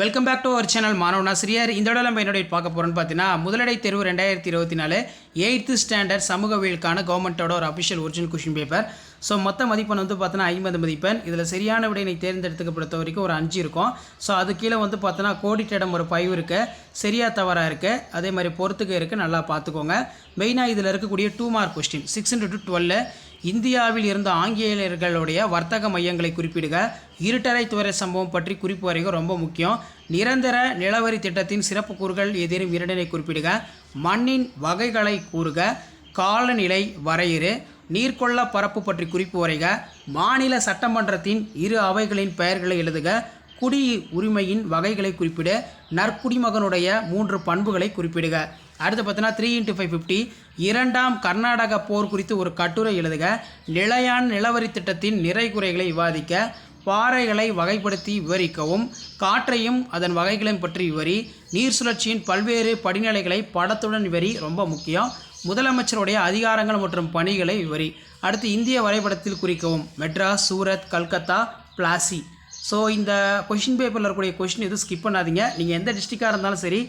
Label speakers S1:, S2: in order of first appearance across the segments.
S1: Welcome back to our channel மாணவன் ஆசிரியர். இந்த விட நம்ம என்னோட பார்க்க போகிறோன்னு பார்த்தீங்கன்னா, முதலடை தேர்வு 2024 8th ஸ்டாண்டர்ட் சமூகவியலுக்கான கவர்மெண்ட்டோட ஒரு official original question paper. So மொத்த மதிப்பெண் வந்து பார்த்தோன்னா 50 மதிப்பெண். இதில் சரியான விடையினை தேர்ந்தெடுத்துக்க பொறுத்த வரைக்கும் ஒரு 5 இருக்கும். ஸோ அது கீழே வந்து பார்த்தோன்னா கோடிட்டிடம் ஒரு 5 இருக்குது, சரியா தவறாக இருக்குது, அதே மாதிரி பொறுத்துக்க இருக்குது. நல்லா பார்த்துக்கோங்க. மெயினாக இதில் இருக்கக்கூடிய 2 மார்க் கொஸ்டின் 6 into 12 இந்தியாவில் இருந்த ஆங்கிலேயர்களுடைய வர்த்தக மையங்களை குறிப்பிடுக. இருட்டறை துறை சம்பவம் பற்றி குறிப்பு வரைக்கும் ரொம்ப முக்கியம். நிரந்தர நிலவரி திட்டத்தின் சிறப்பு கூறுகள் ஏதேனும் இரண்டினை குறிப்பிடுக. மண்ணின் வகைகளை கூறுக. காலநிலை வரையறு. நீர்கொள்ள பரப்பு பற்றி குறிப்பு வரைக. மாநில சட்டமன்றத்தின் இரு அவைகளின் பெயர்களை எழுதுக. குடி உரிமையின் வகைகளை குறிப்பிட. நற்குடிமகனுடைய 3 பண்புகளை குறிப்பிடுக. அடுத்து பார்த்தீங்கன்னா 3 into 5 50. இரண்டாம் கர்நாடக போர் குறித்து ஒரு கட்டுரை எழுதுக. நிலையான நிலவரி திட்டத்தின் நிறை குறைகளை விவாதிக்க. பாறைகளை வகைப்படுத்தி விவரிக்கவும். காற்றையும் அதன் வகைகளையும் பற்றி விவரி. நீர் சுழற்சியின் பல்வேறு படிநிலைகளை படத்துடன் விவரி. ரொம்ப முக்கியம். முதலமைச்சருடைய அதிகாரங்கள் மற்றும் பணிகளை விவரி. அடுத்து இந்திய வரைபடத்தில் குறிக்கவும். மெட்ராஸ், சூரத், கல்கத்தா, பிளாசி. ஸோ இந்த கொஷின் பேப்பரில் இருக்கக்கூடிய கொஷின் எதுவும் ஸ்கிப் பண்ணாதீங்க. நீங்கள் எந்த டிஸ்ட்ரிக்டாக இருந்தாலும் சரி,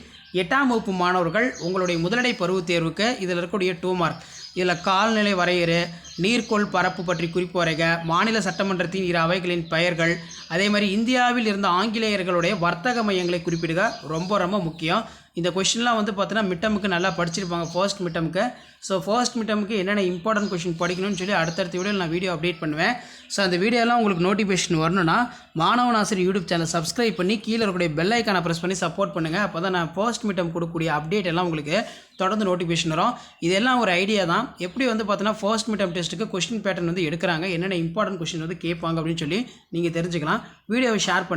S1: 8ஆம் வகுப்பு மாணவர்கள் உங்களுடைய முதலடை பருவத் தேர்வுக்கு இதில் இருக்கக்கூடிய 2 மார்க். இதில் கால்நிலை வரையறு, நீர்கொள் பரப்பு பற்றி குறிப்பு வரைக, மாநில சட்டமன்றத்தின் இரு அவைகளின் பெயர்கள், அதே மாதிரி இந்தியாவில் இருந்த ஆங்கிலேயர்களுடைய வர்த்தக மையங்களை குறிப்பிடுக. ரொம்ப ரொம்ப முக்கியம். இந்த கொஷின்லாம் வந்து பார்த்தீங்கன்னா மிட்டமுக்கு நல்லா படிச்சிருப்பாங்க, ஃபர்ஸ்ட் மிட்டமுக்கு. ஸோ ஃபர்ஸ்ட் மிட்டமுக்கு என்னென்ன இம்பார்ட்டன்ட் கொஷின் படிக்கணும்னு சொல்லி அடுத்தடுத்த வீடியோவில் நான் வீடியோ அப்டேட் பண்ணுவேன். ஸோ அந்த வீடியோலாம் உங்களுக்கு நோட்டிஃபிகேஷன் வரணும்னா மாணவன் ஆசிரியர் யூடியூப் சேனல் சப்ஸ்கிரைப் பண்ணி கீழே இருக்கக்கூடிய பெல் ஐக்கானை ப்ரெஸ் பண்ணி சப்போர்ட் பண்ணுங்கள். அப்போ தான் நான் ஃபர்ஸ்ட் மிட்டம் கொடுக்கக்கூடிய அப்டேட் எல்லாம் உங்களுக்கு தொடர்ந்து நோட்டிஃபிகேஷன் வரும். இதெல்லாம் ஒரு ஐடியா தான். எப்படி வந்து பார்த்தீங்கன்னா ஃபர்ஸ்ட் மிட்டம் டெஸ்ட்டுக்கு கொஸ்டின் பேட்டர்ன் வந்து எடுக்கிறாங்க, என்னென்ன இம்பார்ட்டன்ட் கொஷின் வந்து கேட்பாங்க அப்படின்னு சொல்லி நீங்கள் தெரிஞ்சுக்கலாம். வீடியோவை ஷேர் பண்ணுங்கள்.